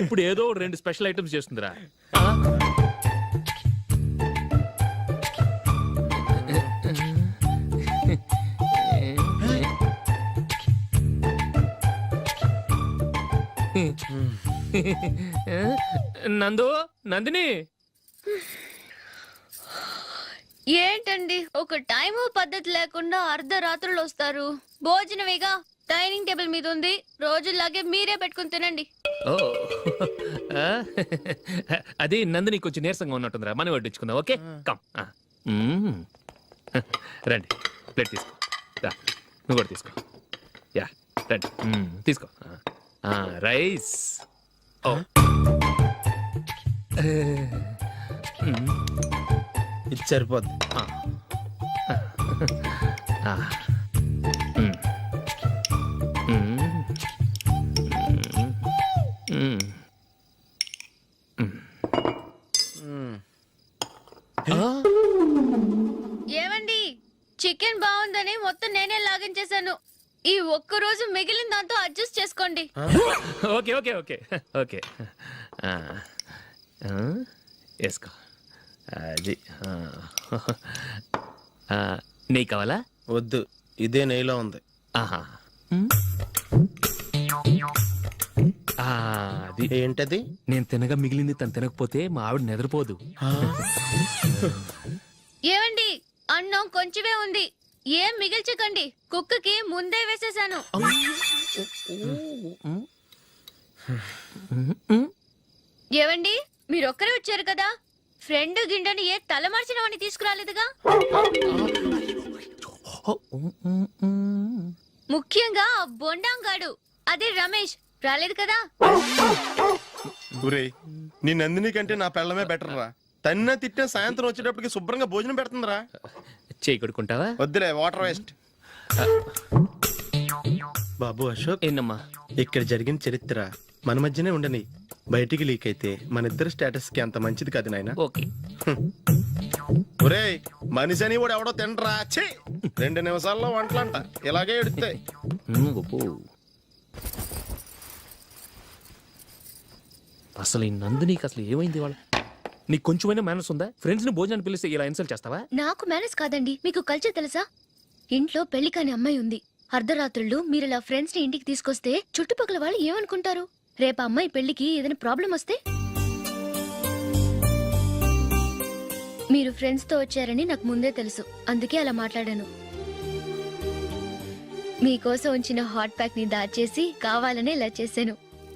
ఇప్పుడు ఏదో 2 special items చేస్తుందిరా. Nandini ఏంటండి ఒక టైము పద్ధతి లేకుండా అర్ధరాత్రులు వస్తారు? భోజనమేగా డైనింగ్ టేబుల్ మీద ఉంది, రోజులాగే మీరే పెట్టుకుని తినండి. ఓ అది నందిని కొంచెం నీరసంగా ఉన్నట్టుందిరా, మనం వడ్డించుకుందాం. Okay come. రండి, ప్లేట్ తీసుకో. నువ్వు కూడా తీసుకో. యా రండి, తీసుకో. రైస్. ఓ ఇది సరిపోద్ది. ఏమండి, చికెన్ బాగుందని మొత్తం నేనే లాగించేశాను. ఈ ఒక్క రోజు మిగిలిన దాంతో అడ్జస్ట్ చేసుకోండి. ఓకే ఓకే ఓకే ఓకే వేసుకో. అది నెయ్యి కావాలా? వద్దు, ఇదే నెయ్యిలో ఉంది. ఆహా, అది ఏంటది? నేను తినగా మిగిలింది తను తినకపోతే మా ఆవిడ నిద్రపోదు. ఏమండి, అన్నం కొంచెమే ఉంది, ఏం మిగిల్చకండి. కుక్కకి ముందే వేసేసాను. ఏవండి, మీరొక్కరే వచ్చారు కదా, ఫ్రెండ్ గిండెని ఏ తలమార్చిన వాడిని తీసుకురాలేదుగా? ముఖ్యంగా ఆ బొండాంగాడు, అదే రమేష్, రాలేదు కదా? ఒరేయ్, నీ నందిని కంటే నా పెళ్ళమే బెటర్ రా. తన్న తిట్టే సాయంత్రం వచ్చేటప్పటికి శుభ్రంగా భోజనం పెడుతుందిరా. చేయి కొడుకుంటావా? వద్దులే, వాటర్ వేస్ట్. బాబు అశోక్, ఏంటమ్మా? ఇక్కడ జరిగిన చరిత్ర మన మధ్యనే ఉండని, బయటికి లీక్ అయితే మన ఇద్దరు స్టేటస్ కి అంత మంచిది కాదు నాయన. ఓకే. ఒరేయ్, మనిషి అని కూడా ఎవడో తినరా. 2 నిమిషాల్లో వంటలంట ఇలాగే ఎడుతాయి. అసలు ఈ నందినికి అసలు ఏమైంది? వాళ్ళ నీకు కొంచెమైనా మేనస్ ఉందా? ఫ్రెండ్స్ ని భోజనాన్ని పిలిస్తే ఇలా ఇన్సల్ట్ చేస్తావా? నాకు మేనేజ్ కాదండి, మీకు కల్చర్ తెలుసా? ఇంట్లో పెళ్లి కాని అమ్మాయి ఉంది. అర్ధరాత్రుళ్ళు మీరు ఇలా ఫ్రెండ్స్ ని ఇంటికి తీసుకొస్తే చుట్టుపక్కల వాళ్ళు ఏమనుకుంటారు? రేపు అమ్మాయి పెళ్లికి ఏదైనా ప్రాబ్లం వస్తే? మీరు ఫ్రెండ్స్ తో వచ్చారని నాకు ముందే తెలుసు, అందుకే అలా మాట్లాడాను. మీకోసం ఉంచిన హాట్ ప్యాక్ ని దాచేసి కావాలనే ఇలా చేశాను.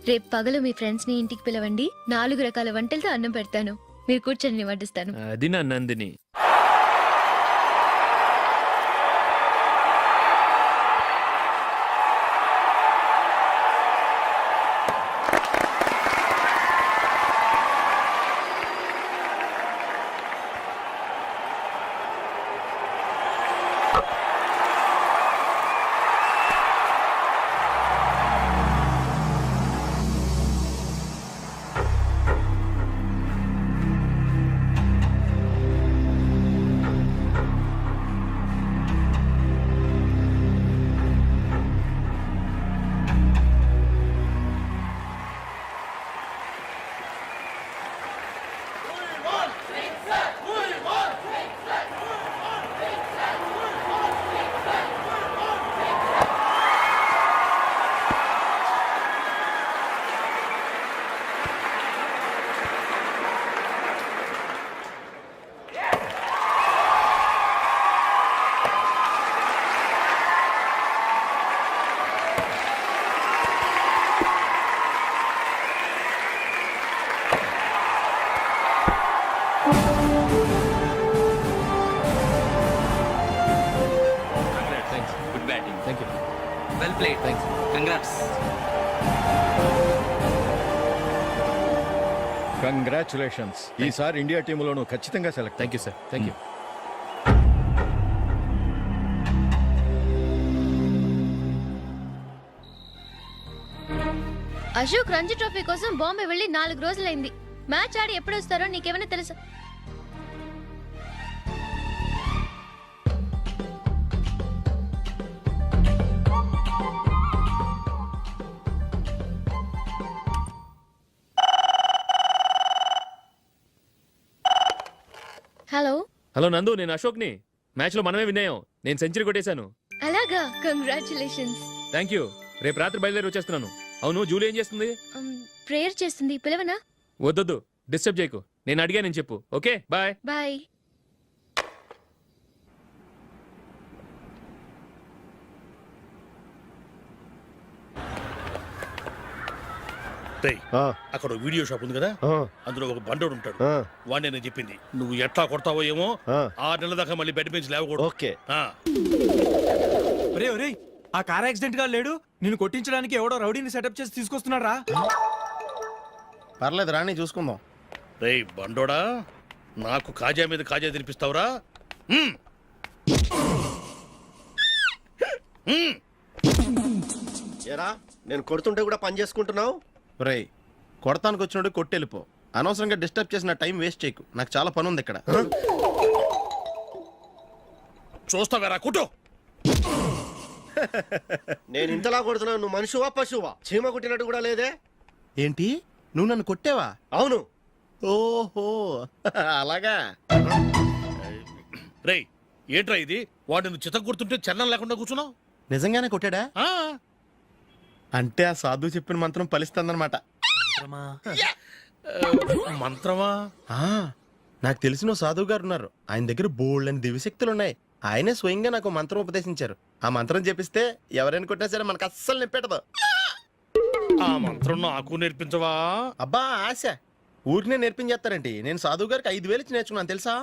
రేపు పగలు మీ ఫ్రెండ్స్ ని ఇంటికి పిలవండి, 4 రకాల వంటలతో అన్నం పెడతాను. మీరు కూర్చొని వడ్డిస్తాను. అది నా Nandini. Well played. Thanks. Congrats. Congratulations. ఈసారి ఇండియా టీంలోనూ ఖచ్చితంగా select. Thank you sir. Thank you. Ashok Ranji trophy కోసం బాంబే వెళ్లి 4 రోజులైంది. మ్యాచ్ ఆడి ఎప్పుడు వస్తారో నీకేమైనా తెలుసా? హలో నందు, నేను అశోక్ని. మ్యాచ్లో మనమే విన్నాయం. నేను సెంచరీ కొట్టేశాను. అలాగా, కంగ్రాచులేషన్స్. Thank you. రేపు రాత్రి బయలుదేరి వచ్చేస్తున్నాను. అవును, జూలీ ఏం చేస్తుంది? ప్రేయర్ చేస్తుంది, పిలవనా? వద్దొద్దు, డిస్టర్బ్ చేయకు. నేను అడిగానని చెప్పు. Okay, bye. బాయ్. రేయ్, అక్కడ ఓ వీడియో షాప్ ఉంది కదా, అందులో ఒక బండోడు ఉంటాడు. వాడిని నేను చెప్పింది, నువ్వు ఎట్లా కొడతావో ఏమో. 6 నెలల దాకా మళ్ళీ బెడ్ బెంచ్ లేవకూడదు. ఓకే. ఒరే ఒరే, ఆ కార్ యాక్సిడెంట్ గా లేడు, నిన్ను కొట్టించడానికి ఎవడో రౌడీని సెటప్ చేసి తీసుకొస్తున్నారా? పర్లేదు రాని, చూసుకుందాం. రేయ్ బండోడా, నాకు కాజా మీద కాజా తినిపిస్తావురా? హ్మ్. హ్మ్. ఏరా నేను కొడుతుంటే కూడా పని చేసుకుంటున్నావు? రేయ్, కొడతానికి వచ్చినట్టు కొట్టెళ్ళిపో. అనవసరంగా డిస్టర్బ్ చేసిన టైం వేస్ట్ చేయకు. నాకు చాలా పని ఉంది ఇక్కడ. చూస్తావేరా కుట్టు. నేను ఇంతలా కొడుతున్నావు, నువ్వు మనిషివా పశువా? చీమ కుట్టినట్టు కూడా లేదే. ఏంటి, నువ్వు నన్ను కొట్టావా? అవును. ఓహో అలాగా. రేయ్ ఏంట్రా ఇది? వాడు నువ్వు చిత్త గుర్తుంటే చలనం లేకుండా కూర్చున్నావు. నిజంగానే కొట్టాడా? ఆ, అంటే ఆ సాధువు చెప్పిన మంత్రం ఫలిస్తుందన్నమాట. మంత్రమా? నాకు తెలిసిన ఓ సాధువు గారు ఉన్నారు. ఆయన దగ్గర బోల్డ్ అని దివ్యశక్తులు ఉన్నాయి. ఆయనే స్వయంగా నాకు మంత్రం ఉపదేశించారు. ఆ మంత్రం చెప్పిస్తే ఎవరైనా కొట్టినా సరే మనకు అస్సలు నిప్పెట్టదు. ఆ మంత్రం నాకు నేర్పించవా? అబ్బా ఆశ, ఊరినే నేర్పించేస్తారండి. నేను సాధువు గారికి 5,000 ఇచ్చి నేర్చుకున్నాను తెలుసా?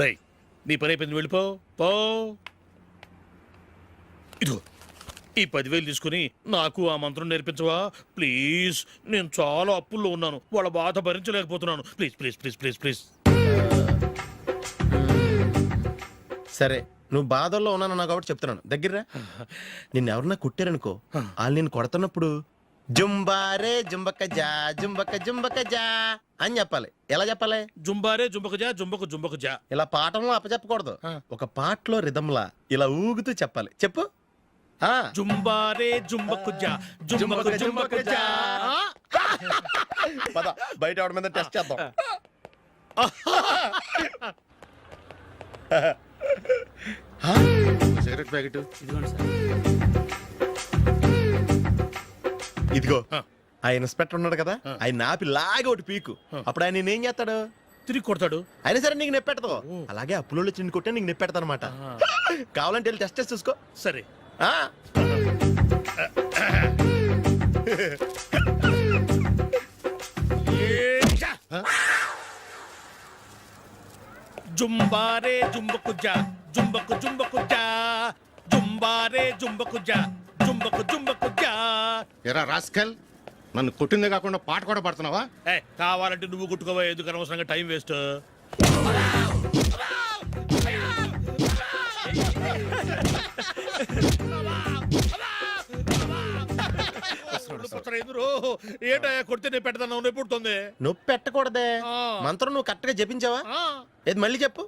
రేయ్ నీ పని అయిపోయింది, వెళ్ళిపో పో. ఇదిగో ఈ 10,000 తీసుకుని నాకు ఆ మంత్రం నేర్పించవా ప్లీజ్? నేను చాలా అప్పుల్లో ఉన్నాను, వాళ్ళ బాధ భరించలేకపోతున్నాను. Please please please please please. సరే, నువ్వు బాధల్లో ఉన్నాను నాకు కాబట్టి చెప్తున్నాను. దగ్గర నిన్ను ఎవరన్నా కుట్టారనుకో, వాళ్ళు నేను కొడుతున్నప్పుడు జుంబారే జుంబక జా జుంబక జుంబక జా అని చెప్పాలి. ఎలా చెప్పాలి? జుంబారే జుంబకు జా జుంబకు జుంబకు జా. ఇలా పాఠంలో అప్పచెప్పకూడదు. ఒక పాటలో రిధంలా ఇలా ఊగుతూ చెప్పాలి. చెప్పు. జుంబారే జుంబకు జా జుంబకు జుంబకు జా. పద బయట ఆవిడ మీద టెస్ట్ చేద్దాం. సిగరెట్ ప్యాకెట్ ఇదిగో. ఆ ఇన్స్పెక్టర్ ఉన్నాడు కదా, ఆయన ఆపి లాగే ఒకటి పీకు. అప్పుడు ఆయన నేనేం చేస్తాడు? తిరిగి కొడతాడు. అయినా సరే నీకు నెప్పెడతావు. అలాగే అప్పులో చిన్న కొట్టే నీకు నెప్పెడతా అనమాట. కావాలంటే వెళ్ళి టెస్ట్ చేసి చూసుకో. సరే. జుంబారే జుంబకు జా జుంబకు జుంబకు జా జుంబారే జుంబకు జా జుంబకు జుంబకు జా. ఎరా రాస్కల్, నన్ను కొట్టిందే కాకుండా పాట కూడా పడుతున్నావా? కావాలంటే నువ్వు కొట్టుకోవా, ఎందుకు అనవసరంగా టైం వేస్ట్. ఏంటయ్యా కొడితే నేను పెడతాను, నొప్పి పుడుతుంది. నొప్పి పెట్టకూడదే. మంత్రం నువ్వు కరెక్ట్ గా జపించావా? ఏది మళ్ళీ చెప్పు.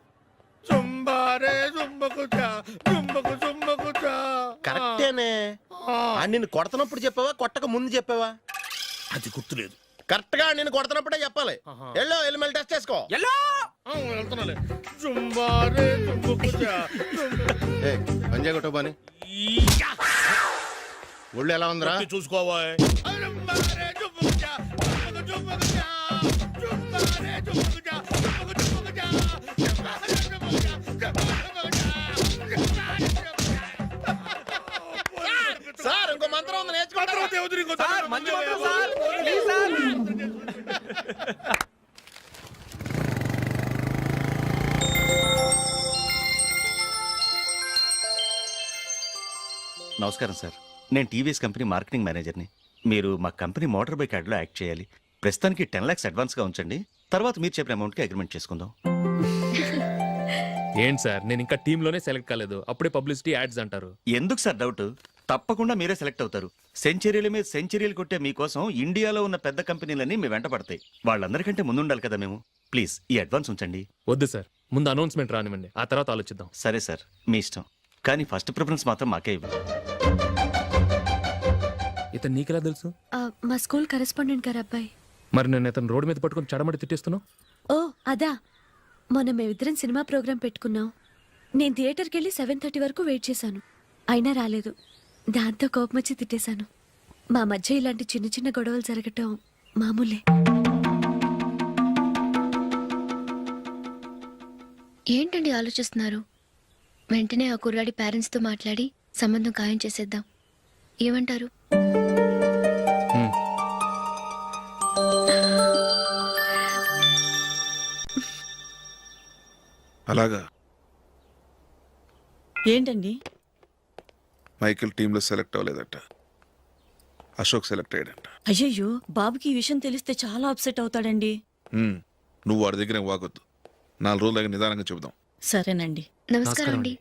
జుంబారే జుంబకు జా జుంబకు జుంబకు జా. కరెక్టేనే. నిన్ను కొడుతున్నప్పుడు చెప్పావా, కొట్టక ముందు చెప్పావా? అది గుర్తులేదు. కరెక్ట్ గా నేను కొడుతున్నప్పుడే చెప్పాలి. వెళ్ళి మళ్ళీ టెస్ట్ చేసుకో. వెళ్తున్నాలే. జుంబారే జుంబకు జా పంజాయ్ కొట్టబాని ఒళ్ళు ఎలా ఉందిరా? చూసుకోవా. సార్ ఇంకో మంత్రం ఉంది, నేర్చుకుంటారా? మంచి మంత్రం సార్, ప్లీజ్ సార్. నమస్కారం సార్, నేను టీవీఎస్ కంపెనీ మార్కెటింగ్ మేనేజర్ని. మీరు మా కంపెనీ మోటార్ బైక్ యాడ్లో యాక్ట్ చేయాలి. ప్రస్తుతానికి 10 lakhs అడ్వాన్స్గా ఉంచండి, తర్వాత మీరు చెప్పిన అమౌంట్కి అగ్రిమెంట్ చేసుకుందాం. ఏంటి సార్, నేను ఇంకా టీంలోనే సెలెక్ట్ కాలేదు, అప్పుడే పబ్లిసిటీ యాడ్స్ అంటారు. ఎందుకు సార్ డౌట్? తప్పకుండా మీరే సెలెక్ట్ అవుతారు. సెంచరీల మీద సెంచరీలు కొట్టే మీకోసం ఇండియాలో ఉన్న పెద్ద కంపెనీలన్నీ మీ వెంట పడతాయి. వాళ్ళందరికంటే ముందుండాలి కదా మేము. ప్లీజ్ ఈ అడ్వాన్స్ ఉంచండి. వద్దు సార్, ముందు అనౌన్స్మెంట్ రానివ్వండి, ఆ తర్వాత ఆలోచిద్దాం. సరే సార్, మీ ఇష్టం, కానీ ఫస్ట్ ప్రిఫరెన్స్ మాత్రం మాకే ఇవ్వండి. ఇతను నీకెలా తెలుసు? మా స్కూల్ కరెస్పాండెంట్ గారు అబ్బాయి. మరి నేను ఇతను రోడ్డు మీద పట్టుకొని చడమడి తిట్టేస్తున్నావు. ఓ అదా, మొన్న మేమిద్దరం సినిమా ప్రోగ్రాం పెట్టుకున్నాం. నేను థియేటర్కి వెళ్ళి 7:30 వరకు వెయిట్ చేశాను, అయినా రాలేదు. దాంతో కోపం వచ్చి తిట్టేశాను. మా మధ్య ఇలాంటి చిన్న చిన్న గొడవలు జరగటం మామూలే. ఏంటండి ఆలోచిస్తున్నారు? వెంటనే ఆ కుర్రాడి పేరెంట్స్తో మాట్లాడి సంబంధం ఖాయం చేసేద్దాం. ఏమంటారు? హ్మ్. అలాగా ఏంటండి? మైకేల్ టీంలో సెలెక్ట్ అవ్వలేదట, అశోక్ సెలెక్ట్ అయ్యాడంట. అయ్యయ్యో, బాబుకి ఈ విషయం తెలిస్తే చాలా అప్సెట్ అవుతాడండి. నువ్వు వాడి దగ్గర వాగొద్దు, 4 రోజుల దగ్గర నిదానంగా చెబుదాం. సరేనండి. నమస్కారం అండి.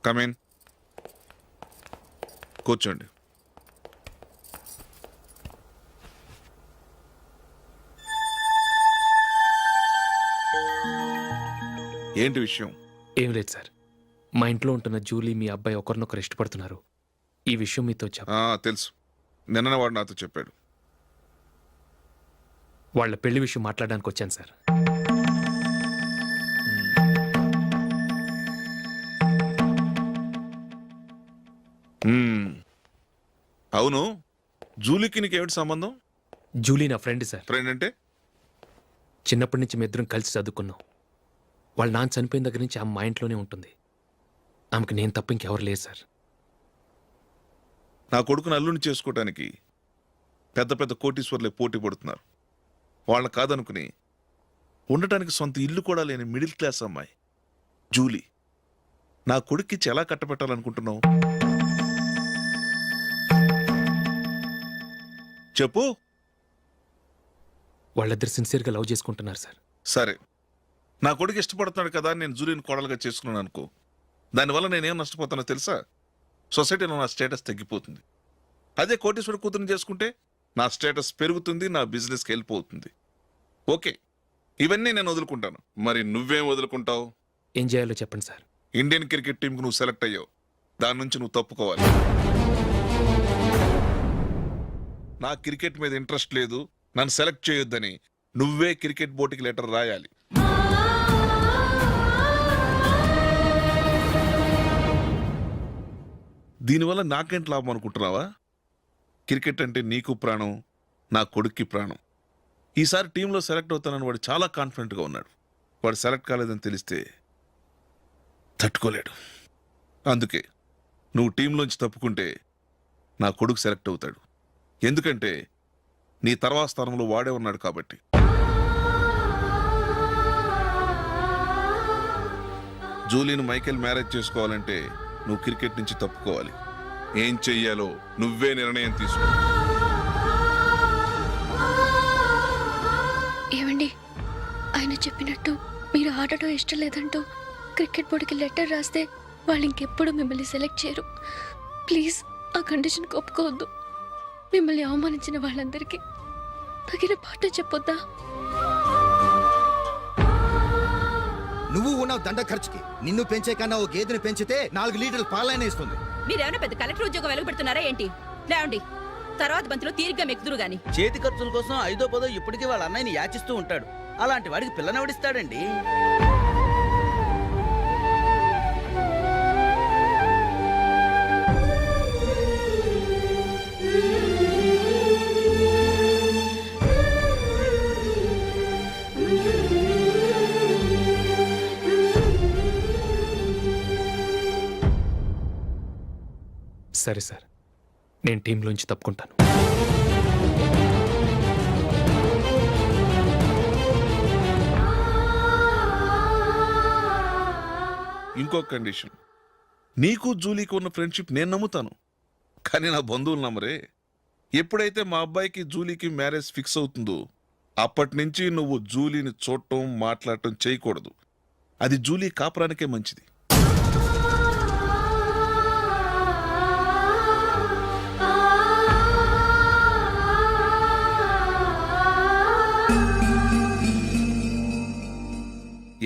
కమేన్, కూర్చోండి. ఏంటి విషయం? ఏం లేదు సార్, మా ఇంట్లో ఉంటున్న జూలీ మీ అబ్బాయి ఒకరినొకరు ఇష్టపడుతున్నారు. ఈ విషయం మీతో తెలుసు, నిన్న వాడు నాతో చెప్పాడు. వాళ్ళ పెళ్లి విషయం మాట్లాడడానికి వచ్చాను సార్. అవును, జూలీకి నీకేమిటి సంబంధం? జూలీ నా ఫ్రెండ్ సార్. ఫ్రెండ్ అంటే? చిన్నప్పటి నుంచి మీ ఇద్దరం కలిసి చదువుకున్నాం. వాళ్ళ నాన్న చనిపోయిన దగ్గర నుంచి ఆమె మా ఇంట్లోనే ఉంటుంది. ఆమెకు నేను తప్ప ఇంకెవరు లేదు సార్. నా కొడుకును అల్లుని చేసుకోవటానికి పెద్ద పెద్ద కోటీశ్వర్లే పోటీ పడుతున్నారు. వాళ్ళని కాదనుకుని ఉండటానికి సొంత ఇల్లు కూడా లేని మిడిల్ క్లాస్ అమ్మాయి జూలీ నా కొడుక్కిచ్చి ఎలా కట్టబెట్టాలనుకుంటున్నావు? చెప్పు. వాళ్ళిద్దరు సిన్సియర్గా లవ్ చేసుకుంటున్నారు సార్. సరే, నా కొడుకు ఇష్టపడుతున్నాడు కదా అని నేను జూలీని కోడలుగా చేసుకున్నాను అనుకో, దానివల్ల నేనేం నష్టపోతానో తెలుసా? సొసైటీలో నా స్టేటస్ తగ్గిపోతుంది. అదే కోటీశ్వర కూతురుని చేసుకుంటే నా స్టేటస్ పెరుగుతుంది, నా బిజినెస్కి వెళ్ళిపోతుంది. ఓకే, ఇవన్నీ నేను వదులుకుంటాను. మరి నువ్వేం వదులుకుంటావు? ఏం చేయాలో చెప్పండి సార్. ఇండియన్ క్రికెట్ టీంకి నువ్వు సెలెక్ట్ అయ్యావు, దాని నుంచి నువ్వు తప్పుకోవాలి. నా క్రికెట్ మీద ఇంట్రెస్ట్ లేదు, నన్ను సెలెక్ట్ చేయొద్దని నువ్వే క్రికెట్ బోర్డుకి లెటర్ రాయాలి. దీనివల్ల నాకేంటి లాభం అనుకుంటున్నావా? క్రికెట్ అంటే నీకు ప్రాణం, నా కొడుక్కి ప్రాణం. ఈసారి టీంలో సెలెక్ట్ అవుతానని వాడు చాలా కాన్ఫిడెంట్గా ఉన్నాడు. వాడు సెలెక్ట్ కాలేదని తెలిస్తే తట్టుకోలేడు. అందుకే నువ్వు టీంలోంచి తప్పుకుంటే నా కొడుకు సెలెక్ట్ అవుతాడు. ఎందుకంటే నీ తర్వాత స్థానంలో వాడే ఉన్నాడు కాబట్టి. జూలీని మైకేల్ మ్యారేజ్ చేసుకోవాలంటే నువ్వు క్రికెట్ నుంచి తప్పుకోవాలి. ఏం చెయ్యాలో నువ్వే నిర్ణయం తీసుకో. ఏమండి, ఆయన చెప్పినట్టు మీరు ఆడటం ఇష్టం లేదంటూ క్రికెట్ బోర్డుకి లెటర్ రాస్తే వాళ్ళు ఇంకెప్పుడు మిమ్మల్ని సెలెక్ట్ చేయరు. ప్లీజ్ ఆ కండిషన్కి ఒప్పుకోవద్దు. మిమ్మల్ని అవమానించిన వాళ్ళందరికీ తగిన పాఠం చెప్పొద్దా? నువ్వు ఉన్నావు దండ ఖర్చుకి. నిన్ను పెంచే కన్నా ఓ గేదెని పెంచితే 4 లీటర్ల పాలైనా ఇస్తుంది. మీరేమైనా పెద్ద కలెక్టర్ ఉద్యోగం వెలుగుపెడుతున్నారా ఏంటి? లేవండి, తర్వాత బంతిలో తీరిగ్గా మెక్కుదురు గాని. చేతి ఖర్చుల కోసం 5దో 10దో ఇప్పటికీ వాళ్ళ అన్నయ్యని యాచిస్తూ ఉంటాడు. అలాంటి వాడికి పిల్లనవడిస్తాడండి. సరే సార్, నేను టీంలోంచి తప్పుకుంటాను. ఇంకో కండిషన్, నీకు జూలీకి ఉన్న ఫ్రెండ్షిప్ నేను నమ్ముతాను, కానీ నా బంధువులు నమ్మరే. ఎప్పుడైతే మా అబ్బాయికి జూలీకి మ్యారేజ్ ఫిక్స్ అవుతుందో అప్పటి నుంచి నువ్వు జూలీని చూడటం మాట్లాడటం చేయకూడదు. అది జూలీ కాపురానికే మంచిది.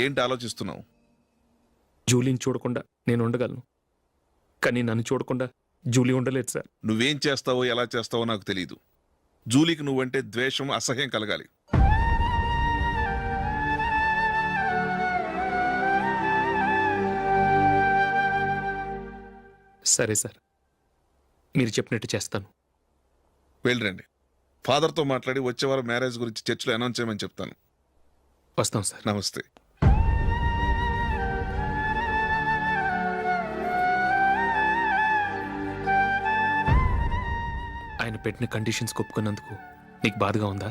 ఏంటి ఆలోచిస్తున్నావు? జూలీని చూడకుండా నేను ఉండగలను, కానీ నన్ను చూడకుండా జూలీ ఉండలేదు సార్. నువ్వేం చేస్తావో ఎలా చేస్తావో నాకు తెలియదు, జూలీకి నువ్వంటే ద్వేషం, అసహ్యం కలగాలి. సరే సార్, మీరు చెప్పినట్టు చేస్తాను. వెళ్ళరండి. ఫాదర్తో మాట్లాడి వచ్చే వారం మ్యారేజ్ గురించి చర్చిలో అనౌన్స్ చేయమని చెప్తాను. వస్తాం సార్. నమస్తే. ఆయన పెట్టిన కండిషన్స్ ఒప్పుకున్నందుకు నీకు బాధగా ఉందా?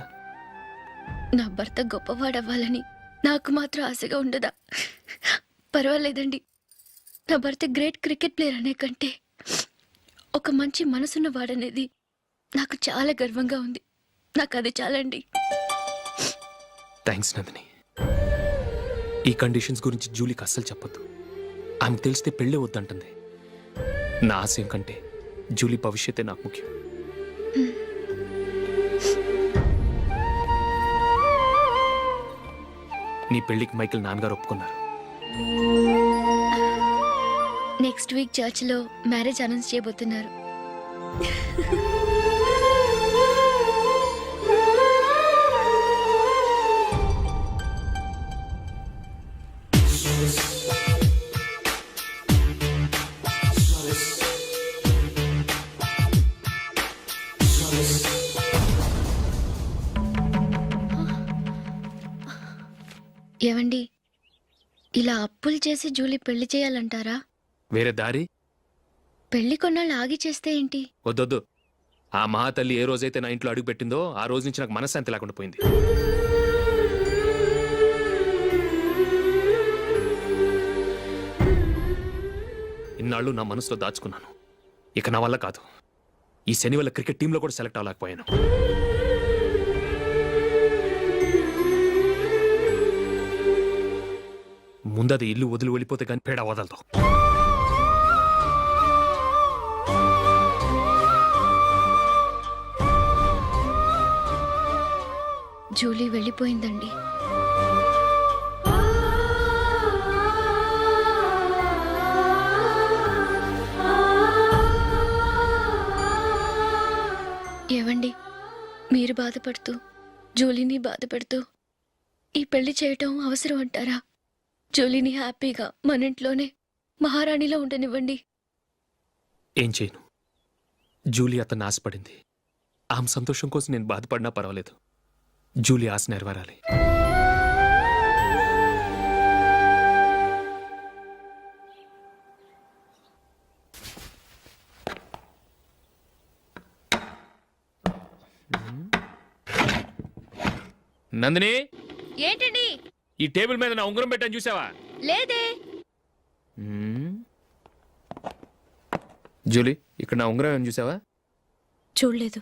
నా భర్త గొప్పవాడవ్వాలని నాకు మాత్రం ఆశగా ఉండదా? పర్వాలేదండి. నా భర్త గ్రేట్ క్రికెట్ ప్లేయర్ అనే కంటే ఒక మంచి మనసున్న వాడనేది నాకు చాలా గర్వంగా ఉంది. నాకు అది చాలండి. థ్యాంక్స్ నందిని. ఈ కండిషన్స్ గురించి జూలీకి అస్సలు చెప్పొద్దు. ఆమెకు తెలిస్తే పెళ్ళే వద్దంటుంది. నా ఆశయం కంటే జూలీ భవిష్యత్తే నాకు ముఖ్యం. నీ పెళ్లికి మైకిల్ నాన్నగారు ఒప్పుకున్నారు. నెక్స్ట్ వీక్ చర్చ్లో మ్యారేజ్ అనౌన్స్ చేయబోతున్నారు. ఏవండి, ఇలా అప్పులు చేసి జూలీ పెళ్లి చేయాలంటారా? వేరే దారి? పెళ్లి కొన్నాళ్ళు ఆగి చేస్తే ఏంటి? వద్దొద్దు. ఆ మహాతల్లి ఏ రోజైతే నా ఇంట్లో అడుగు పెట్టిందో ఆ రోజు నుంచి నాకు మనశ్శాంతి లేకుండా పోయింది. ఇన్నాళ్ళు నా మనసులో దాచుకున్నాను. ఇక నా వల్ల కాదు. ఈ శని వల్ల క్రికెట్ టీంలో కూడా సెలెక్ట్ అవ్వలేకపోయాను. ముందది ఇల్లు వదిలి వెళ్ళిపోతే కానీ పేడ వదలదు. జూలీ వెళ్ళిపోయిందండి. ఏవండి, మీరు బాధపడుతూ జూలీని బాధపెడుతూ ఈ పెళ్లి చేయటం అవసరం అంటారా? జూలీని హ్యాపీగా మన ఇంట్లోనే మహారాణిలో ఉండనివ్వండి. ఏం చేయను? జూలీ అతన్ని ఆశపడింది. ఆమె సంతోషం కోసం నేను బాధపడినా పర్వాలేదు. జూలీ ఆశ నెరవేరాలి. నందిని, ఏంటండి? ఈ టేబుల్ మీద నా ఉంగరం పెట్టాను చూసావా? లేదే. జూలీ, ఇక్కడ నా ఉంగరం ఏమని చూసావా? చూడలేదు.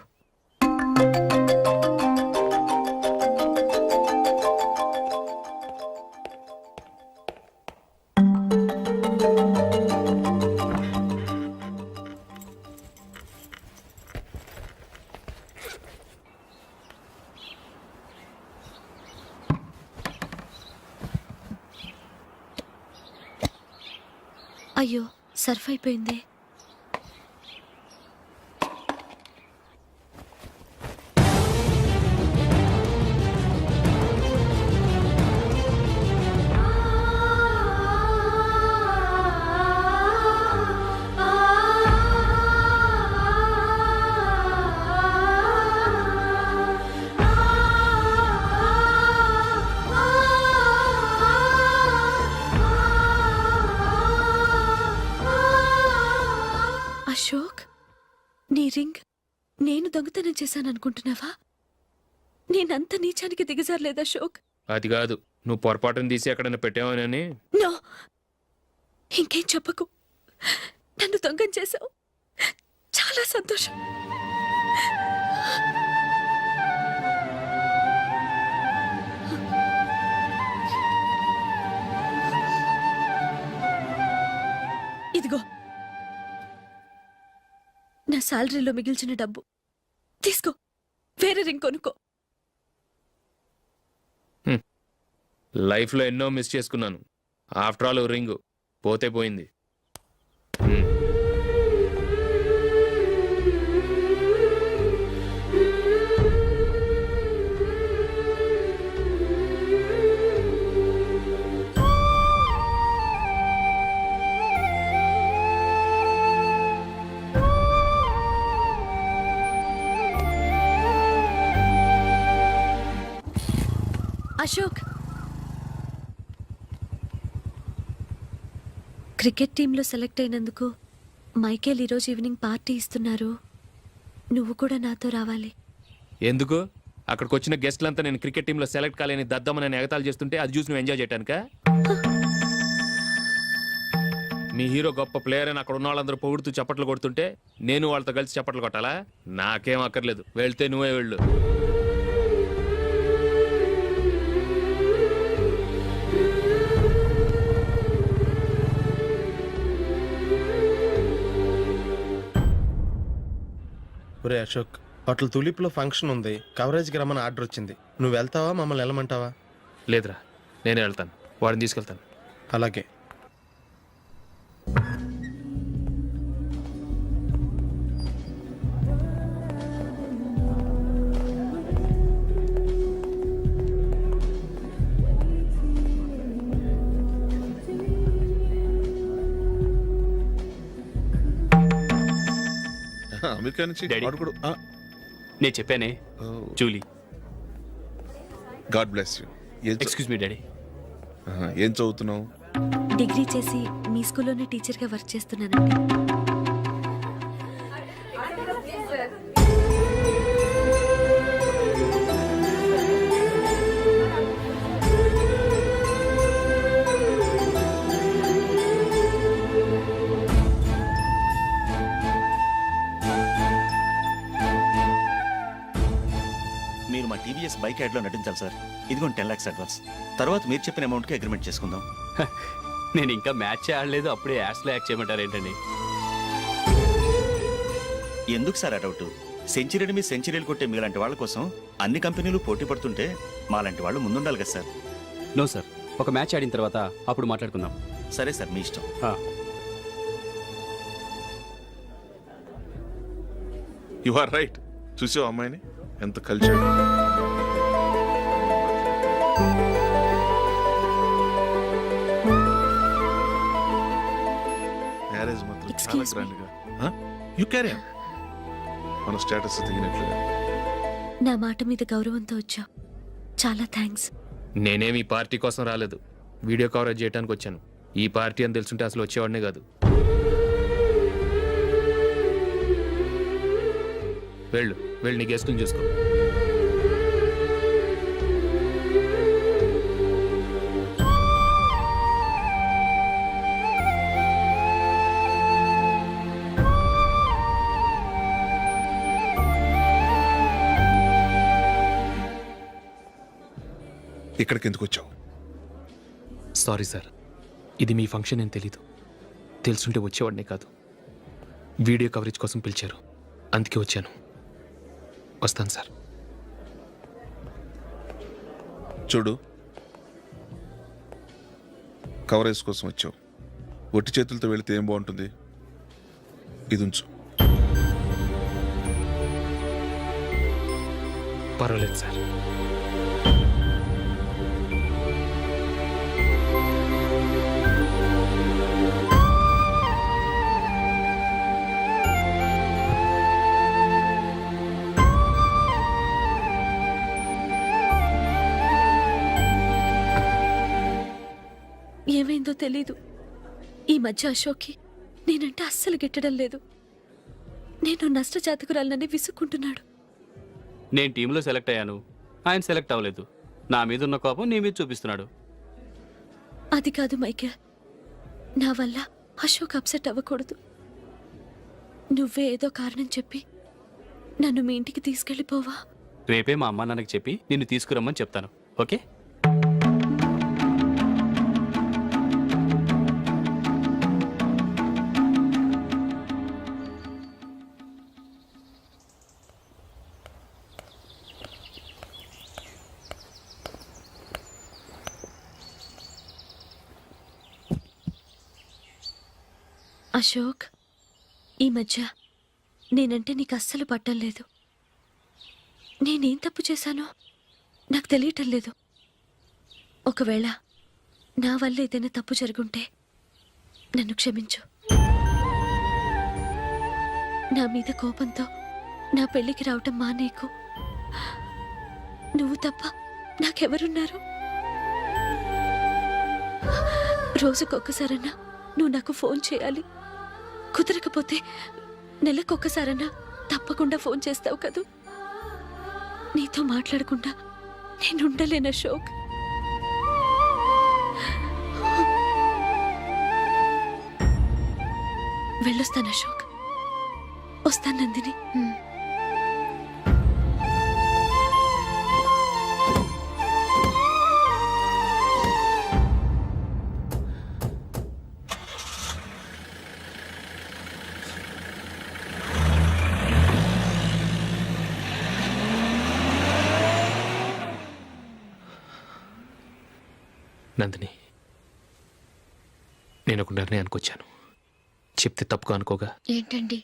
అయ్యో, సర్ఫ్ అయిపోయిందే. అశోక్, నీ రింగ్ నేను దొంగతనం చేశాననుకుంటున్నావా? నేనంత నీచానికి దిగజారలేదు అశోక్. అది కాదు, నువ్వు పొరపాటును తీసి ఎక్కడైనా పెట్టావని. నో, ఇంకేం చెప్పకు. నన్ను దొంగం చేశావు. చాలా సంతోషం. ఇదిగో నా శాలరీలో మిగిల్చిన డబ్బు తీసుకో. వేరే రింగ్ కొనుక్కో. లైఫ్లో ఎన్నో మిస్ చేసుకున్నాను. ఆఫ్టర్ ఆల్ రింగ్ పోతే పోయింది. అశోక్, క్రికెట్ టీంలో సెలెక్ట్ అయినందుకు మైకేల్ ఈరోజు ఈవినింగ్ పార్టీ ఇస్తున్నారు. నువ్వు కూడా నాతో రావాలి. ఎందుకు? అక్కడికి వచ్చిన గెస్ట్లంతా నేను క్రికెట్ టీంలో సెలెక్ట్ కాలేని దద్దమని ఎగతాలు చేస్తుంటే అది చూసి నువ్వు ఎంజాయ్ చేయటానికా? మీ హీరో గొప్ప ప్లేయర్ అని అక్కడ ఉన్న వాళ్ళందరూ పొగుడుతూ చప్పట్లు కొడుతుంటే నేను వాళ్ళతో కలిసి చప్పట్లు కొట్టాలా? నాకేం అక్కర్లేదు, వెళ్తే నువ్వే వెళ్ళు. ఒరే అశోక్, హోటల్ తులిప్లో ఫంక్షన్ ఉంది, కవరేజ్కి రమ్మని ఆర్డర్ వచ్చింది. నువ్వు వెళ్తావా, మమ్మల్ని వెళ్ళమంటావా? లేదురా, నేనే వెళ్తాను, వాడిని తీసుకెళ్తాను. అలాగే. అమెరికా నుంచి డాడీ. వాడు కూడా నేను చెప్పానే, Julie. God bless you. Excuse me daddy. ఏం చదువుతున్నావు? డిగ్రీ చేసి మీ స్కూల్లోనే టీచర్గా వర్క్ చేస్తున్నానండి. మీరు మా టీవీఎస్ బైక్ యాడ్లో నటించాలి సార్. ఇదిగోండి 10 lakhs అడ్వాన్స్. తర్వాత మీరు చెప్పిన అమౌంట్కి అగ్రిమెంట్ చేసుకుందాం. నేను ఇంకా మ్యాచ్ ఆడలేదు, అప్పుడే యాడ్స్లో యాక్ట్ చేయమంటారు ఏంటండి? ఎందుకు సార్ ఆ డౌట్? సెంచరీని మీ సెంచరీలు కొట్టే మీలాంటి వాళ్ళ కోసం అన్ని కంపెనీలు పోటీ పడుతుంటే మాలాంటి వాళ్ళు ముందుండాలి కదా సార్. నో సార్, ఒక మ్యాచ్ ఆడిన తర్వాత అప్పుడు మాట్లాడుకుందాం. సరే సార్, మీ ఇష్టం. You are right. చూసావు అమ్మాయిని ఎంత కల్చర్. మ్యారేజ్ మాత్రం చాలా Excuse me. గ్రాండ్ గా. You carry on. మన స్టేటస్ దిగినట్లుగా. నా మాట మీద గౌరవంతో వచ్చావు, చాలా థ్యాంక్స్. నేనేమి ఈ పార్టీ కోసం రాలేదు, వీడియో కవరేజ్ చేయడానికి వచ్చాను. ఈ పార్టీ అని తెలుసుంటే అసలు వచ్చేవాడినే కాదు. వెళ్ళు, వెళ్ళి నీ గెస్ట్ని చూసుకో. ఇక్కడికి ఎందుకు వచ్చావు? సారీ సార్, ఇది మీ ఫంక్షన్ అని తెలీదు. తెలుసుంటే వచ్చేవాడినే కాదు. వీడియో కవరేజ్ కోసం పిలిచారు, అందుకే వచ్చాను. వస్తాను సార్. చూడు, కవరేజ్ కోసం వచ్చావు. ఒట్టి చేతులతో వెళితే ఏం బాగుంటుంది? ఇది ఉంచు. పర్వాలేదు సార్. ఏమైందో తెలీదు, ఈ మధ్య అశోక్కి నేనంటే అస్సలు గిట్టడం లేదు. నేను నష్టజాతకురాలనని విసుక్కుంటున్నాడు. నేను టీంలో సెలెక్ట్ అయ్యాను, ఆయన సెలెక్ట్ అవ్వలేదు. నా మీద ఉన్న కోపం నీ మీద చూపిస్తున్నాడు. అది కాదు మైకేల్, నా వల్ల అశోక్ అప్సెట్ అవ్వకూడదు. నువ్వే ఏదో కారణం చెప్పి నన్ను మీ ఇంటికి తీసుకెళ్ళిపోవా? రేపే మా అమ్మ నాన్నకి చెప్పి నిన్ను తీసుకురమ్మని చెప్తాను, ఓకే? అశోక్, ఈ మధ్య నేనంటే నీకు అస్సలు పట్టం లేదు. నేనేం తప్పు చేశానో నాకు తెలియటం లేదు. ఒకవేళ నా వల్ల ఏదైనా తప్పు జరుగుంటే నన్ను క్షమించు. నా మీద కోపంతో నా పెళ్ళికి రావటం మానేకు. నువ్వు తప్ప నాకెవరున్నారు? రోజుకొక్కసారన్నా నువ్వు నాకు ఫోన్ చేయాలి. కుదరకపోతే నెలకొక్కసారన్నా తప్పకుండా ఫోన్ చేస్తావు కదూ. నీతో మాట్లాడకుండా నేను ఉండలేను అశోక్. వెళ్ళొస్తాను అశోక్. వస్తాను నందిని. నందిని, నేను ఒక నిర్ణయానికి వచ్చాను. చెప్తే తప్పుగా అనుకోగా. ఏంటండి?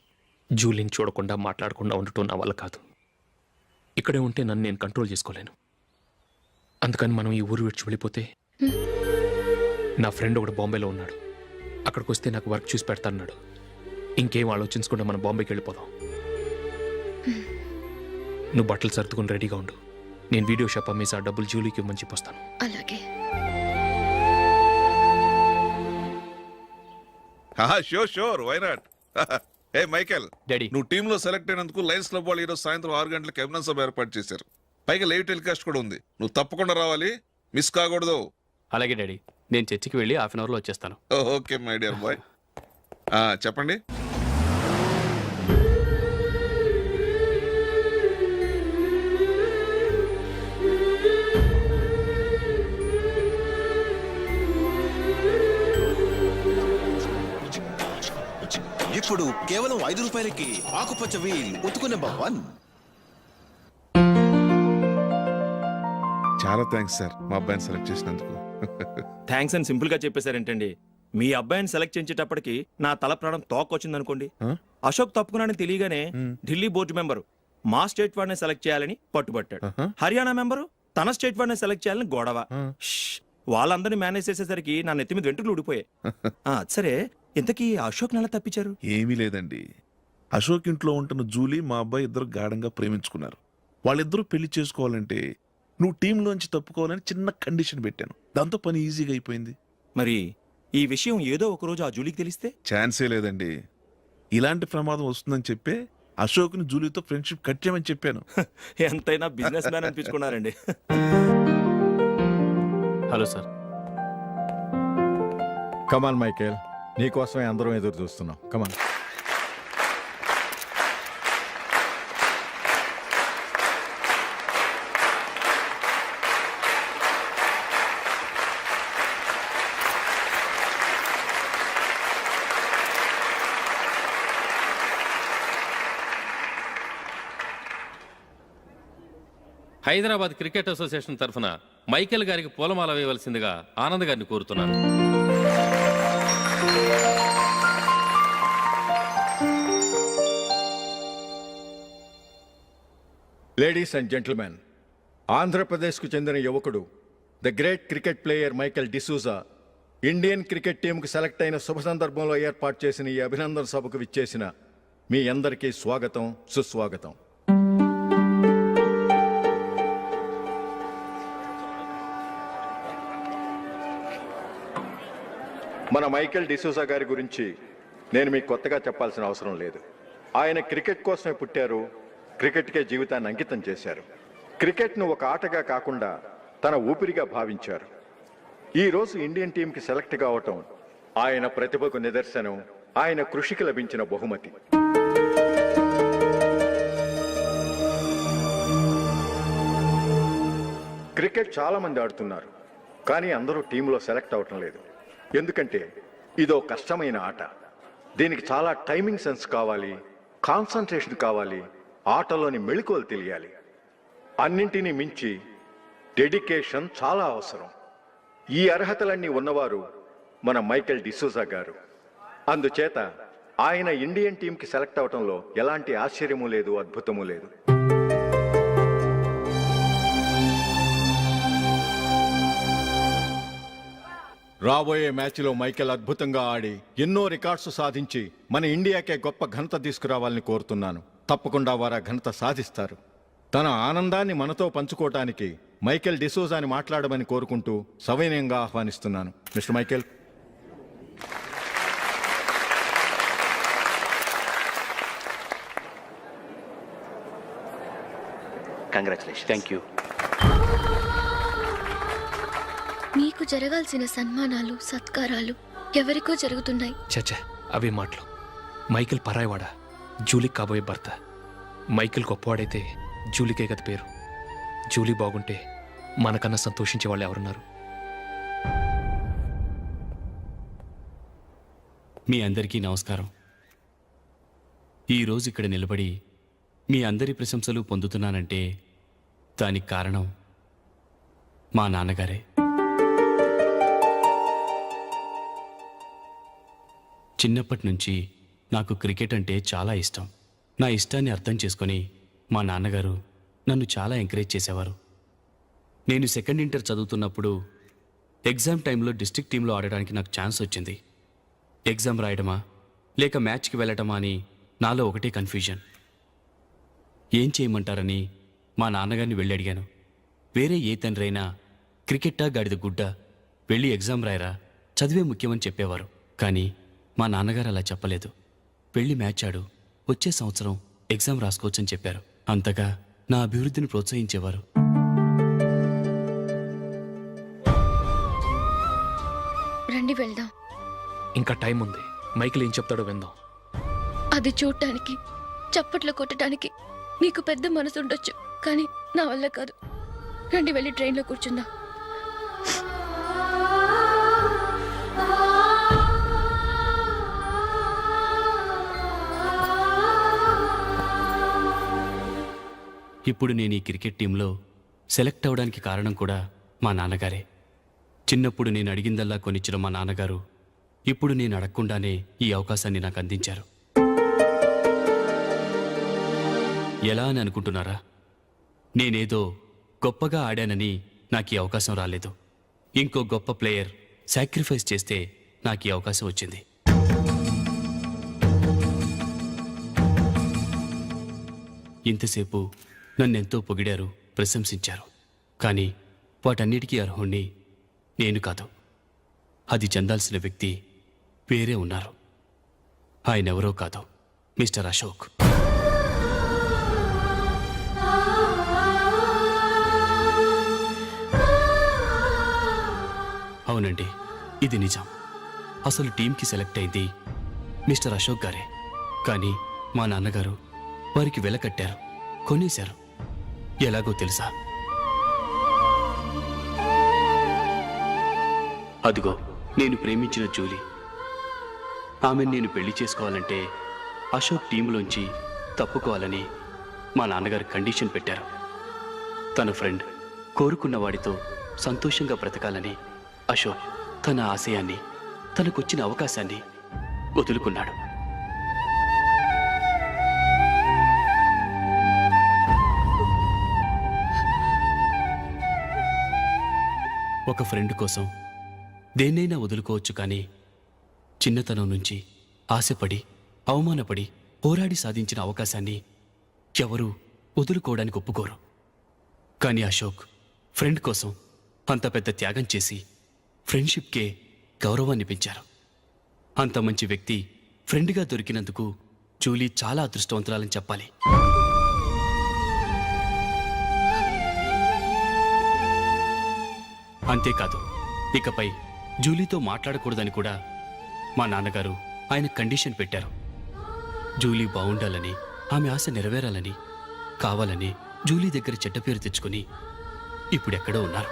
జూలీని చూడకుండా మాట్లాడకుండా ఉండటం నా వల్ల కాదు. ఇక్కడే ఉంటే నన్ను నేను కంట్రోల్ చేసుకోలేను. అందుకని మనం ఈ ఊరు విడిచి వెళ్ళిపోతే, నా ఫ్రెండ్ ఒకడు బాంబేలో ఉన్నాడు. అక్కడికి వస్తే నాకు వర్క్ చూసి పెడతాన్నాడు. ఇంకేం ఆలోచించకుండా మనం బాంబేకి వెళ్ళిపోదాం. నువ్వు బట్టలు సర్దుకుని రెడీగా ఉండు. నేను వీడియో షాప్ అమ్మేసి ఆ డబ్బులు జూలీకి ఇవ్వమని చెప్పొస్తాను. అలాగే. Sure why not. ఏ మైకేల్, డాడీ, నువ్వు టీంలో సెలెక్ట్ అయినందుకు లయన్స్ క్లబ్ వాళ్ళు ఈరోజు సాయంత్రం 6 గంటలకు అభినందన సభ ఏర్పాటు చేశారు. పైగా లైవ్ టెలికాస్ట్ కూడా ఉంది. నువ్వు తప్పకుండా రావాలి, మిస్ కాకూడదు. అలాగే డాడీ, నేను చర్చికి వెళ్ళి హాఫ్ అన్ అవర్లో వచ్చేస్తాను. Okay my dear bye. చెప్పండి. ఇప్పుడు కేవలం 5 రూపాయలకి ఆకుపచ్చ వీల్ ఉతుకు నెంబర్ 1. చాలా థ్యాంక్స్ సార్, మా అబ్బాయిని సెలెక్ట్ చేసినందుకు. థ్యాంక్స్ అని సింపుల్ గా చెప్పేశారేంటండి? మీ అబ్బాయిని సెలెక్ట్ చేసేటప్పటికి నా తల ప్రాణం తోకొచ్చింది అనుకోండి. అశోక్ తప్పుకున్నాడని తెలియగానే ఢిల్లీ బోర్డు మెంబరు మా స్టేట్ వాడిని సెలెక్ట్ చేయాలని పట్టుబట్టాడు. హర్యానా మెంబరు తన స్టేట్ వాడిని సెలెక్ట్ చేయాలని గొడవ. వాళ్ళందరినీ మేనేజ్ చేసేసరికి నా నెత్తి మీద వెంట్రుకలు ఊడిపోయాయి. సరే, ఇంతకీ అశోక్ నెల తప్పించారు? ఏమీ లేదండి. అశోక్ ఇంట్లో ఉంటున్న జూలీ మా అబ్బాయి ఇద్దరు గాఢంగా ప్రేమించుకున్నారు. వాళ్ళిద్దరూ పెళ్లి చేసుకోవాలంటే నువ్వు టీంలోంచి తప్పుకోవాలని చిన్న కండిషన్ పెట్టాను. దాంతో పని ఈజీగా అయిపోయింది. మరి ఈ విషయం ఏదో ఒక రోజు ఆ జూలీకి తెలిస్తే? ఛాన్సే లేదండి. ఇలాంటి ప్రమాదం వస్తుందని చెప్పే అశోక్ని జూలీతో ఫ్రెండ్షిప్ కట్ చేయమని చెప్పాను. ఎంతైనా బిజినెస్ మ్యాన్ అనిపించుకున్నారండి. Hello sir. కమాన్ మైకేల్, నీకోసమే అందరం ఎదురు చూస్తున్నాం. కమాన్. హైదరాబాద్ క్రికెట్ అసోసియేషన్ తరఫున మైకేల్ గారికి పూలమాల వేయవలసిందిగా ఆనంద్ గారిని కోరుతున్నాను. లేడీస్ అండ్ జెంటిల్మెన్, ఆంధ్రప్రదేశ్కు చెందిన యువకుడు, the great cricket player Michael D'Souza Indian cricket టీంకు సెలెక్ట్ అయిన శుభ సందర్భంలో ఏర్పాటు చేసిన ఈ అభినందన సభకు విచ్చేసిన మీ అందరికీ స్వాగతం, సుస్వాగతం. మన మైకేల్ డిసూజా గారి గురించి నేను మీకు కొత్తగా చెప్పాల్సిన అవసరం లేదు. ఆయన క్రికెట్ కోసమే పుట్టారు, క్రికెట్కే జీవితాన్ని అంకితం చేశారు. క్రికెట్ను ఒక ఆటగా కాకుండా తన ఊపిరిగా భావించారు. ఈరోజు ఇండియన్ టీంకి సెలెక్ట్ కావటం ఆయన ప్రతిభకు నిదర్శనం, ఆయన కృషికి లభించిన బహుమతి. క్రికెట్ చాలా మంది ఆడుతున్నారు, కానీ అందరూ టీంలో సెలెక్ట్ అవటం లేదు. ఎందుకంటే ఇదో కష్టమైన ఆట. దీనికి చాలా టైమింగ్ సెన్స్ కావాలి, కాన్సన్ట్రేషన్ కావాలి, ఆటలోని మెళకువలు తెలియాలి. అన్నింటినీ మించి డెడికేషన్ చాలా అవసరం. ఈ అర్హతలన్నీ ఉన్నవారు మన మైకేల్ డిసూజా గారు. అందుచేత ఆయన ఇండియన్ టీంకి సెలెక్ట్ అవటంలో ఎలాంటి ఆశ్చర్యమూ లేదు, అద్భుతమూ లేదు. రాబోయే మ్యాచ్లో మైకేల్ అద్భుతంగా ఆడి ఎన్నో రికార్డ్స్ సాధించి మన ఇండియాకే గొప్ప ఘనత తీసుకురావాలని కోరుతున్నాను. తప్పకుండా వారు ఆ ఘనత సాధిస్తారు. తన ఆనందాన్ని మనతో పంచుకోవటానికి మైకేల్ డిసోజాని మాట్లాడమని కోరుకుంటూ సవినయంగా ఆహ్వానిస్తున్నాను. Mister Michael. Congratulation. Thank you. మీకు జరగాల్సిన సన్మానాలు సత్కారాలు ఎవరికో జరుగుతున్నాయి. చచ్చా అవే మాటలు. మైకేల్ పరాయవాడా, జూలీకి కాబోయే భర్త. మైకేల్ గొప్పవాడైతే జూలీకే కదా పేరు. జూలీ బాగుంటే మనకన్నా సంతోషించే వాళ్ళు ఎవరున్నారు? మీ అందరికీ నమస్కారం. ఈరోజు ఇక్కడ నిలబడి మీ అందరి ప్రశంసలు పొందుతున్నానంటే దానికి కారణం మా నాన్నగారే. చిన్నప్పటి నుంచి నాకు క్రికెట్ అంటే చాలా ఇష్టం. నా ఇష్టాన్ని అర్థం చేసుకొని మా నాన్నగారు నన్ను చాలా ఎంకరేజ్ చేసేవారు. నేను సెకండ్ ఇంటర్ చదువుతున్నప్పుడు ఎగ్జామ్ టైంలో డిస్ట్రిక్ట్ టీంలో ఆడడానికి నాకు ఛాన్స్ వచ్చింది. ఎగ్జామ్ రాయడమా లేక మ్యాచ్కి వెళ్ళటమా అని నాలో ఒకటే కన్ఫ్యూజన్. ఏం చేయమంటారని మా నాన్నగారిని వెళ్ళి అడిగాను. వేరే ఏ తండ్రైనా క్రికెట్టా గాడిద గుడ్డ, వెళ్ళి ఎగ్జామ్ రాయరా, చదివే ముఖ్యమని చెప్పేవారు. కానీ మా నాన్నగారు అలా చెప్పలేదు. వెళ్ళి మ్యాచ్ ఆడు, వచ్చే సంవత్సరం ఎగ్జామ్ రాసుకోవచ్చని చెప్పారు. అంతగా నా అభివృద్ధిని ప్రోత్సహించేవారు. రండి వెళ్దాం. ఇంకా టైం ఉంది. మైకేల్ ఏం చెప్తాడో విందాం. అది చూడటానికి చప్పట్లు కొట్టడానికి మీకు పెద్ద మనసు ఉండొచ్చు, కానీ నా వల్ల కాదు. రండి వెళ్ళి ట్రైన్లో కూర్చుందాం. ఇప్పుడు నేను ఈ క్రికెట్ టీంలో సెలెక్ట్ అవ్వడానికి కారణం కూడా మా నాన్నగారే. చిన్నప్పుడు నేను అడిగిందల్లా కొనిచ్చిన మా నాన్నగారు ఇప్పుడు నేను అడగకుండానే ఈ అవకాశాన్ని నాకు అందించారు. ఎలా అని అనుకుంటున్నారా? నేనేదో గొప్పగా ఆడానని నాకు ఈ అవకాశం రాలేదు. ఇంకో గొప్ప ప్లేయర్ సాక్రిఫైస్ చేస్తే నాకు ఈ అవకాశం వచ్చింది. ఇంతసేపు నన్నెంతో పొగిడారు, ప్రశంసించారు. కానీ వాటన్నిటికీ అర్హుణ్ణి నేను కాదు. అది చెందాల్సిన వ్యక్తి వేరే ఉన్నారు. ఆయనెవరో కాదు, మిస్టర్ అశోక్. అవునండి, ఇది నిజం. అసలు టీంకి సెలెక్ట్ అయింది మిస్టర్ అశోక్ గారే. కానీ మా నాన్నగారు వారికి వెల కట్టారు, కొనేశారు. ఎలాగో తెలుసా? అదిగో నేను ప్రేమించిన జూలీ. ఆమెను నేను పెళ్లి చేసుకోవాలంటే అశోక్ టీంలోంచి తప్పుకోవాలని మా నాన్నగారు కండిషన్ పెట్టారు. తన ఫ్రెండ్ కోరుకున్న వాడితో సంతోషంగా బ్రతకాలని అశోక్ తన ఆశయాన్ని, తనకొచ్చిన అవకాశాన్ని వదులుకున్నాడు. ఒక ఫ్రెండ్ కోసం దేన్నైనా వదులుకోవచ్చు, కానీ చిన్నతనం నుంచి ఆశపడి, అవమానపడి, పోరాడి సాధించిన అవకాశాన్ని ఎవరూ వదులుకోవడానికి ఒప్పుకోరు. కానీ అశోక్ ఫ్రెండ్ కోసం అంత పెద్ద త్యాగం చేసి ఫ్రెండ్షిప్కే గౌరవాన్ని పెంచారు. అంత మంచి వ్యక్తి ఫ్రెండ్గా దొరికినందుకు జూలీ చాలా అదృష్టవంతురాలని చెప్పాలి. అంతేకాదు, ఇకపై జూలీతో మాట్లాడకూడదని కూడా మా నాన్నగారు ఆయన కండిషన్ పెట్టారు. జూలీ బాగుండాలని, ఆమె ఆశ నెరవేరాలని, కావాలని జూలీ దగ్గర చెడ్డ పేరు తెచ్చుకుని ఇప్పుడెక్కడో ఉన్నారు.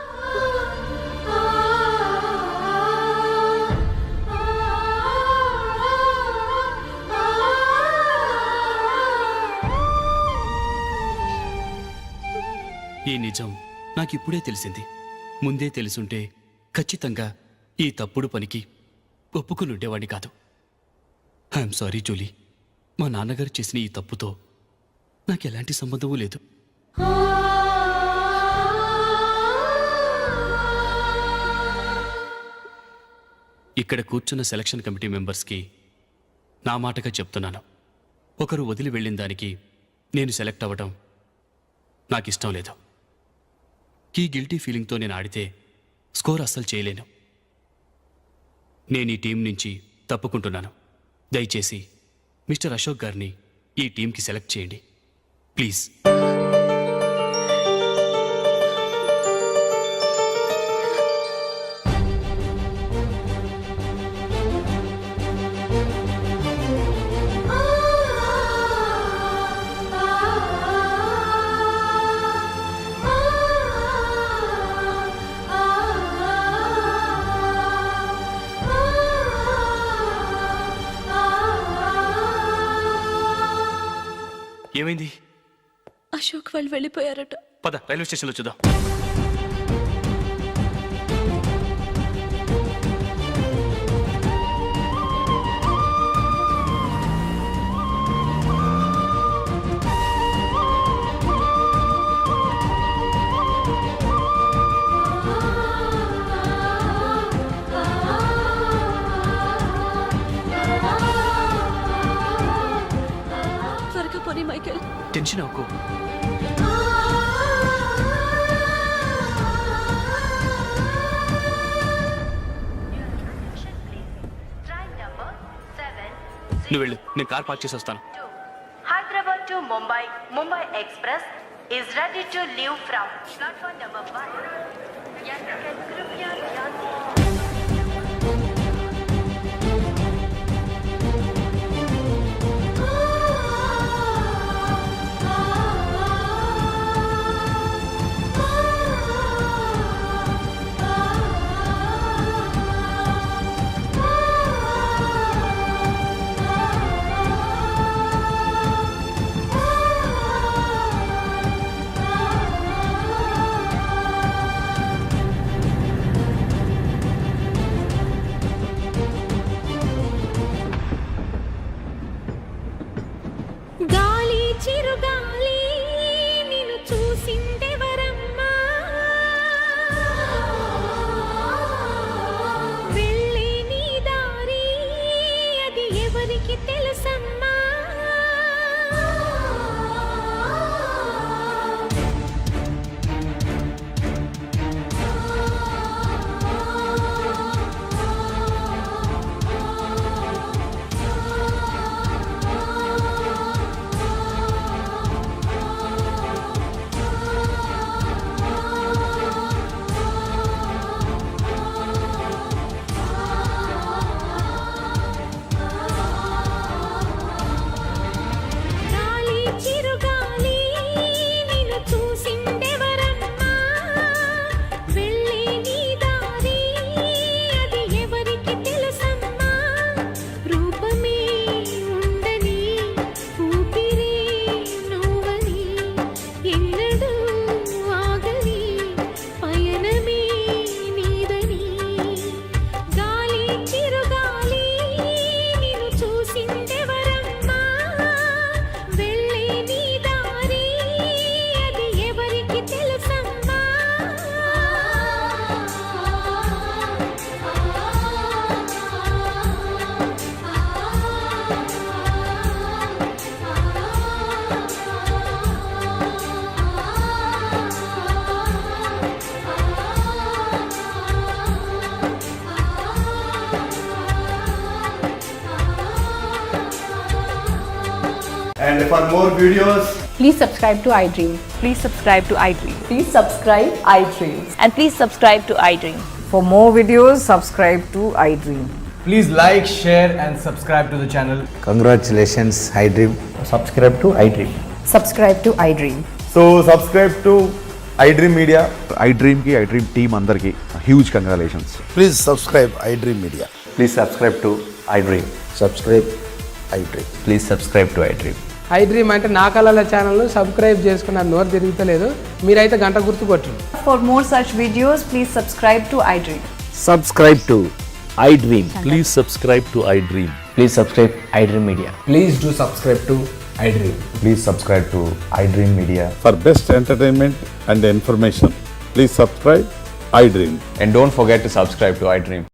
ఈ నిజం నాకిప్పుడే తెలిసింది. ముందే తెలుసుంటే ఖచ్చితంగా ఈ తప్పుడు పనికి ఒప్పుకుని ఉండేవాడిని కాదు. I'm sorry Julie. మా నాన్నగారు చేసిన ఈ తప్పుతో నాకు ఎలాంటి సంబంధమూ లేదు. ఇక్కడ కూర్చున్న సెలక్షన్ కమిటీ మెంబర్స్కి నా మాటగా చెప్తున్నాను. ఒకరు వదిలి వెళ్ళిన దానికి నేను సెలెక్ట్ అవ్వడం నాకు ఇష్టం లేదు. ఈ గిల్టీ ఫీలింగ్తో నేను ఆడితే స్కోర్ అస్సలు చేయలేను. నేను ఈ టీం నుంచి తప్పుకుంటున్నాను. దయచేసి మిస్టర్ అశోక్ గారిని ఈ టీంకి సెలెక్ట్ చేయండి ప్లీజ్. ఏమైంది? అశోక్ వాళ్ళు వెళ్ళిపోయారట. పద రైల్వే స్టేషన్లో చూద్దాం. త్వరగా పోనీ మైకేల్. టెన్షన్ అవ్వకు. నువ్వు వెళ్ళు, నేను కార్ పార్క్ చేసి వస్తాను. Hyderabad to Mumbai, Mumbai Express is ready to leave from platform number 1. यात्रिगण कृपया ध्यान दें. గాలి చిరుగాలి నిన్ను చూసిందెవరమ్మా, వెళ్ళే నీ దారి అది ఎవరికి తెలుసమ్మా. గాలి చిరుగాలి నిన్ను చూసిందెవరమ్మా, వెళ్ళే నీ దారి అది ఎవరికి తెలుసమ్మా. రూపమే ఉండని ఊపిరే నువ్వని ఎన్నడూ ఆగని పయనమే నీదని. గాలి చిరుగాలి నిన్ను చూసిందెవరమ్మా, వెళ్ళే నీ దారి అది ఎవరికి తెలుసమ్మా. And for more videos, Please subscribe to iDream. Please subscribe to iDream. Please subscribe iDream. And please subscribe to iDream. For more videos, subscribe to iDream. please like, share and subscribe to the channel. Congratulations iDream. Subscribe to iDream. Subscribe to iDream. So subscribe to iDream Media. iDream కి iDream team అందరికి huge congratulations. Please subscribe iDream media. Please subscribe to iDream. Subscribe iDream. Please subscribe to iDream. iDream అంటే నా కళల channel subscribe చేసుకున్న నోరు తిరుగుతలేదు, మీరైతే గంట గుర్తు కొట్టండి. For more such videos, please subscribe to iDream. Subscribe to iDream. Please subscribe to iDream. Please subscribe iDream Media. Please do subscribe to iDream. Please subscribe to iDream media. For best entertainment and information please subscribe iDream. And don't forget to subscribe to iDream.